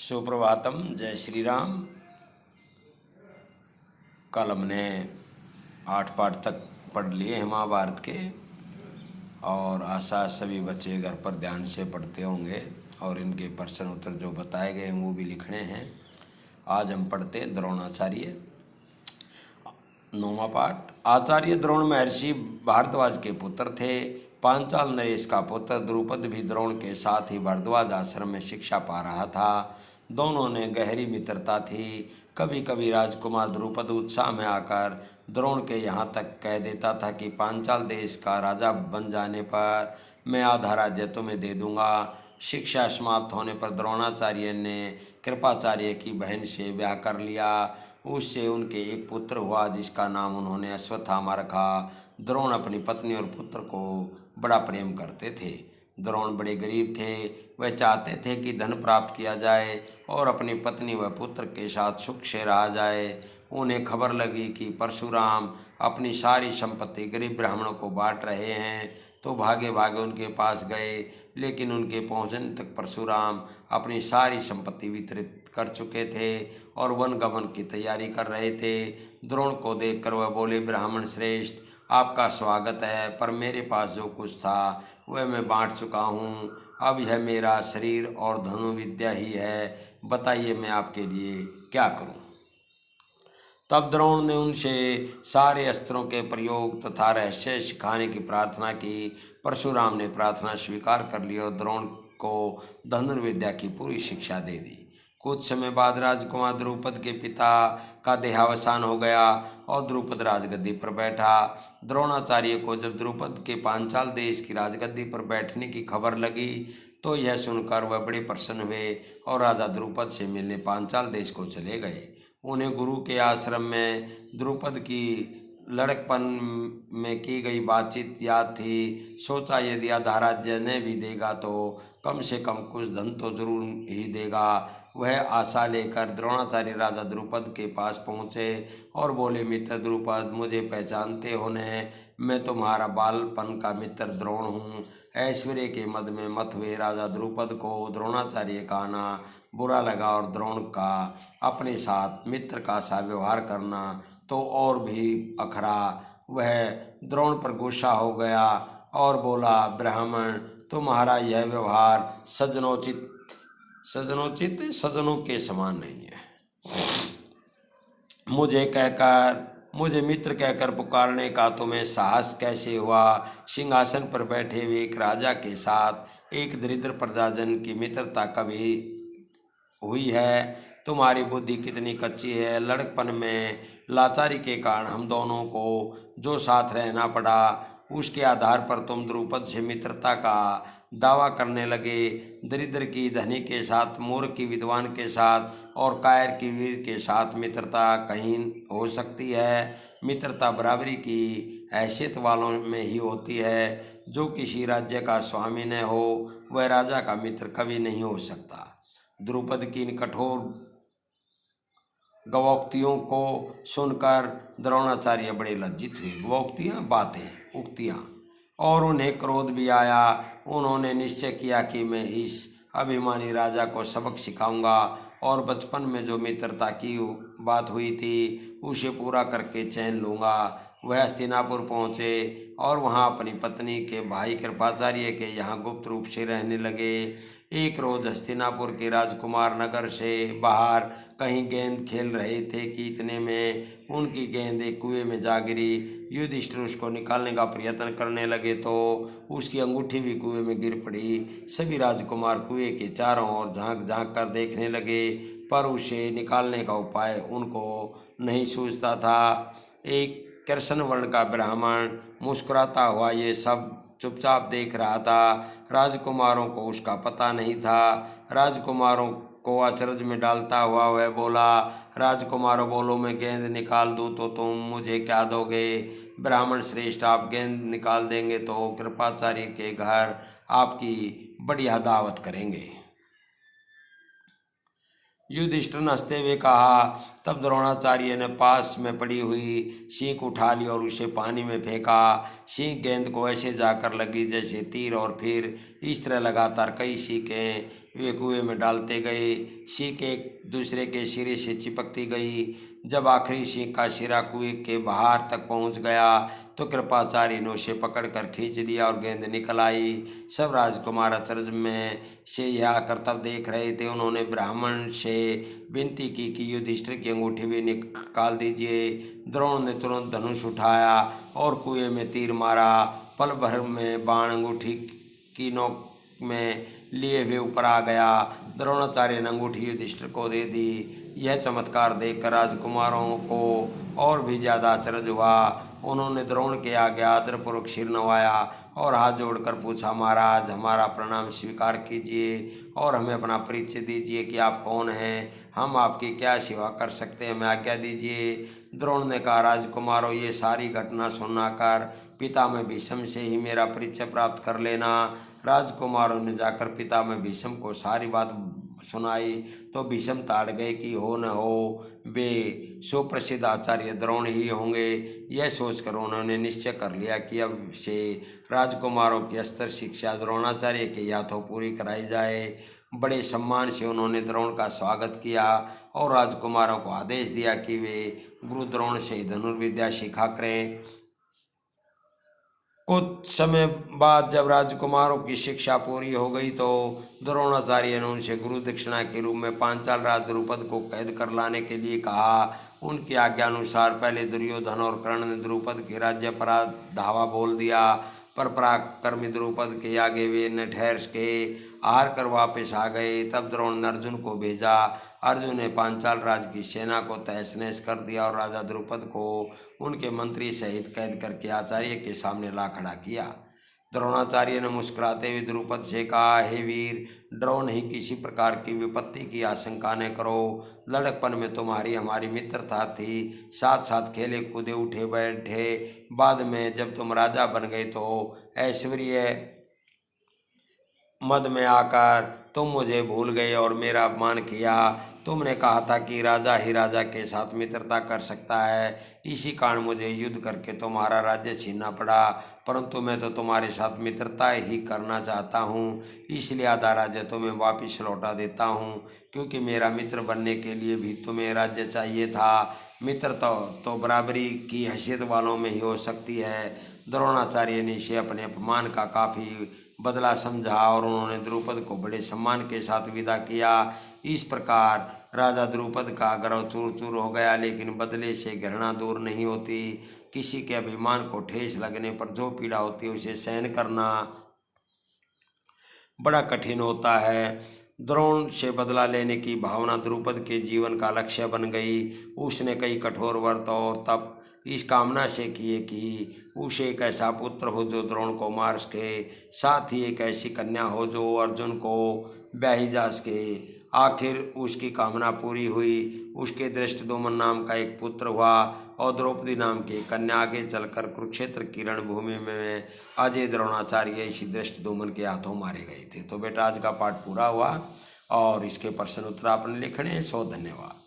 सुप्रभातम, जय श्री राम। कल हमने 8 पाठ तक पढ़ लिए हैं महाभारत के, और आशा सभी बच्चे घर पर ध्यान से पढ़ते होंगे और इनके प्रश्न उत्तर जो बताए गए हैं वो भी लिखने हैं। आज हम पढ़ते हैं द्रोणाचार्य। 9वां पाठ। आचार्य द्रोण महर्षि भारद्वाज के पुत्र थे। पांचाल नरेश का पुत्र द्रुपद भी द्रोण के साथ ही भारद्वाज आश्रम में शिक्षा पा रहा था। दोनों ने गहरी मित्रता थी। कभी कभी राजकुमार द्रुपद उत्साह में आकर द्रोण के यहाँ तक कह देता था कि पांचाल देश का राजा बन जाने पर मैं आधा राज्य तुम्हें दे दूंगा। शिक्षा समाप्त होने पर द्रोणाचार्य ने कृपाचार्य की बहन से ब्याह कर लिया। उससे उनके एक पुत्र हुआ जिसका नाम उन्होंने अश्वत्थामा रखा। द्रोण अपनी पत्नी और पुत्र को बड़ा प्रेम करते थे। द्रोण बड़े गरीब थे। वह चाहते थे कि धन प्राप्त किया जाए और अपनी पत्नी व पुत्र के साथ सुख से रहा जाए। उन्हें खबर लगी कि परशुराम अपनी सारी संपत्ति गरीब ब्राह्मणों को बांट रहे हैं, तो भागे भागे उनके पास गए। लेकिन उनके पहुंचने तक परशुराम अपनी सारी संपत्ति वितरित कर चुके थे और वन गमन की तैयारी कर रहे थे। द्रोण को देखकर वह बोले, ब्राह्मण श्रेष्ठ, आपका स्वागत है, पर मेरे पास जो कुछ था वह मैं बांट चुका हूँ। अब यह मेरा शरीर और धनुर्विद्या ही है। बताइए मैं आपके लिए क्या करूँ। तब द्रोण ने उनसे सारे अस्त्रों के प्रयोग तथा रहस्य सिखाने की प्रार्थना की। परशुराम ने प्रार्थना स्वीकार कर ली और द्रोण को धनुर्विद्या की पूरी शिक्षा दे दी। कुछ समय बाद राजकुमार द्रुपद के पिता का देहावसान हो गया और द्रुपद राजगद्दी पर बैठा। द्रोणाचार्य को जब द्रुपद के पांचाल देश की राजगद्दी पर बैठने की खबर लगी तो यह सुनकर वह बड़े प्रसन्न हुए और राजा द्रुपद से मिलने पांचाल देश को चले गए। उन्हें गुरु के आश्रम में द्रुपद की लड़कपन में की गई बातचीत याद थी। सोचा यदि आधा राज्य न भी देगा तो कम से कम कुछ धन तो जरूर ही देगा। वह आशा लेकर द्रोणाचार्य राजा द्रुपद के पास पहुँचे और बोले, मित्र द्रुपद, मुझे पहचानते हो न? मैं तुम्हारा बालपन का मित्र द्रोण हूँ। ऐश्वर्य के मद में मत हुए राजा द्रुपद को द्रोणाचार्य का आना बुरा लगा और द्रोण का अपने साथ मित्र का सा व्यवहार करना तो और भी अखरा। वह द्रोण पर गुस्सा हो गया और बोला, ब्राह्मण, तुम्हारा यह व्यवहार सज्जनों के समान नहीं है। मुझे मित्र कहकर पुकारने का तुम्हें साहस कैसे हुआ? सिंहासन पर बैठे हुए एक राजा के साथ एक दरिद्र प्रजाजन की मित्रता कभी हुई है? तुम्हारी बुद्धि कितनी कच्ची है। लड़कपन में लाचारी के कारण हम दोनों को जो साथ रहना पड़ा उसके आधार पर तुम द्रुपद से मित्रता का दावा करने लगे। दरिद्र की धनी के साथ, मूर्ख की विद्वान के साथ और कायर की वीर के साथ मित्रता कहीं हो सकती है? मित्रता बराबरी की हैसियत वालों में ही होती है। जो किसी राज्य का स्वामी न हो वह राजा का मित्र कभी नहीं हो सकता। द्रुपद की इन कठोर गवोक्तियों को सुनकर द्रोणाचार्य बड़े लज्जित हुए। गवोक्तियाँ, बातें, उक्तियाँ, और उन्हें क्रोध भी आया। उन्होंने निश्चय किया कि मैं इस अभिमानी राजा को सबक सिखाऊंगा और बचपन में जो मित्रता की बात हुई थी उसे पूरा करके चैन लूँगा। वह हस्तिनापुर पहुँचे और वहाँ अपनी पत्नी के भाई कृपाचार्य के यहाँ गुप्त रूप से रहने लगे। एक रोज हस्तिनापुर के राजकुमार नगर से बाहर कहीं गेंद खेल रहे थे कि इतने में उनकी गेंद एक कुएं में जा गिरी। युधिष्ठिर उसको निकालने का प्रयत्न करने लगे तो उसकी अंगूठी भी कुएं में गिर पड़ी। सभी राजकुमार कुएं के चारों ओर झांक झांक कर देखने लगे, पर उसे निकालने का उपाय उनको नहीं सूझता था। एक कृष्ण वर्ण का ब्राह्मण मुस्कुराता हुआ ये सब चुपचाप देख रहा था। राजकुमारों को उसका पता नहीं था। राजकुमारों को अचरज में डालता हुआ वह बोला, राजकुमारों, बोलो, मैं गेंद निकाल दूं तो तुम मुझे क्या दोगे? ब्राह्मण श्रेष्ठ, आप गेंद निकाल देंगे तो कृपाचार्य के घर आपकी बढ़िया दावत करेंगे। युधिष्ठिर ने हंसते हुए कहा। तब द्रोणाचार्य ने पास में पड़ी हुई सीख उठा ली और उसे पानी में फेंका। सीख गेंद को ऐसे जाकर लगी जैसे तीर, और फिर इस तरह लगातार कई सीखें वे कुएं में डालते गए। सीख एक दूसरे के सिरे से चिपकती गई। जब आखिरी सीख का सिरा कुएं के बाहर तक पहुंच गया तो कृपाचार्य ने उसे पकड़कर खींच लिया और गेंद निकल आई। सब राजकुमार अचरज में से यह करतब देख रहे थे। उन्होंने ब्राह्मण से विनती की कि युधिष्ठिर की अंगूठी भी निकाल दीजिए। द्रोण ने तुरंत धनुष उठाया और कुएं में तीर मारा। पल भर में बाण अंगूठी की नोक में लिए हुए ऊपर आ गया। द्रोणाचार्य ने अंगूठी युधिष्ठिर को दे दी। यह चमत्कार देखकर राजकुमारों को और भी ज्यादा अचरज हुआ। उन्होंने द्रोण के आगे आदरपूर्वक सिर नवाया और हाथ जोड़कर पूछा, महाराज हमारा प्रणाम स्वीकार कीजिए और हमें अपना परिचय दीजिए कि आप कौन हैं, हम आपकी क्या सेवा कर सकते हैं, हमें आज्ञा दीजिए। द्रोण ने कहा, राजकुमारों ये सारी घटना सुनाकर पितामह भीष्म से ही मेरा परिचय प्राप्त कर लेना। राजकुमारों ने जाकर पितामह भीष्म को सारी बात सुनाई तो भीष्म ताड़ गए कि हो न हो वे सुप्रसिद्ध आचार्य द्रोण ही होंगे। यह सोचकर उन्होंने निश्चय कर लिया कि अब से राजकुमारों की अस्त्र शिक्षा द्रोणाचार्य के हाथों पूरी कराई जाए। बड़े सम्मान से उन्होंने द्रोण का स्वागत किया और राजकुमारों को आदेश दिया कि वे गुरु द्रोण से धनुर्विद्या सीखा करें। कुछ समय बाद जब राजकुमारों की शिक्षा पूरी हो गई तो द्रोणाचार्य ने उनसे गुरु दक्षिणा के रूप में पांचाल राज द्रुपद को कैद कर लाने के लिए कहा। उनकी आज्ञा अनुसार पहले दुर्योधन और कर्ण ने द्रुपद के राज्य पर धावा बोल दिया, पर पराक्रमी द्रुपद के आगे वे न ठहर के हार कर वापस आ गए। तब द्रोण ने अर्जुन को भेजा। अर्जुन ने पांचाल राज की सेना को तहस नहस कर दिया और राजा द्रुपद को उनके मंत्री सहित कैद करके आचार्य के सामने ला खड़ा किया। द्रोणाचार्य ने मुस्कुराते हुए द्रुपद से कहा, हे वीर, डरो नहीं, किसी प्रकार की विपत्ति की आशंका न करो। लड़कपन में तुम्हारी हमारी मित्रता थी, साथ साथ खेले कूदे उठे बैठे। बाद में जब तुम राजा बन गए तो ऐश्वर्य मद में आकर तुम मुझे भूल गए और मेरा अपमान किया। तुमने कहा था कि राजा ही राजा के साथ मित्रता कर सकता है, इसी कारण मुझे युद्ध करके तुम्हारा राज्य छीनना पड़ा, परंतु मैं तो तुम्हारे साथ मित्रता ही करना चाहता हूँ, इसलिए आधा राज्य तुम्हें वापस लौटा देता हूँ, क्योंकि मेरा मित्र बनने के लिए भी तुम्हें राज्य चाहिए था। मित्र तो बराबरी की हैसियत वालों में ही हो सकती है। द्रोणाचार्य ने इसे अपने अपमान का काफ़ी बदला समझा और उन्होंने द्रुपद को बड़े सम्मान के साथ विदा किया। इस प्रकार राजा द्रुपद का गर्व चूर चूर हो गया, लेकिन बदले से घृणा दूर नहीं होती। किसी के अभिमान को ठेस लगने पर जो पीड़ा होती है उसे सहन करना बड़ा कठिन होता है। द्रोण से बदला लेने की भावना द्रुपद के जीवन का लक्ष्य बन गई। उसने कई कठोर व्रत और तप इस कामना से किए कि उसे एक ऐसा पुत्र हो जो द्रोण को मार सके, साथ ही एक ऐसी कन्या हो जो अर्जुन को ब्याही जा सके। आखिर उसकी कामना पूरी हुई। उसके धृष्टद्युम्न नाम का एक पुत्र हुआ और द्रौपदी नाम की कन्या आगे चलकर कुरुक्षेत्र की रणभूमि में अजय द्रोणाचार्य इसी धृष्टद्युम्न के हाथों मारे गए थे। तो बेटा आज का पाठ पूरा हुआ और इसके प्रश्न उत्तर आपने लिखने। सो धन्यवाद।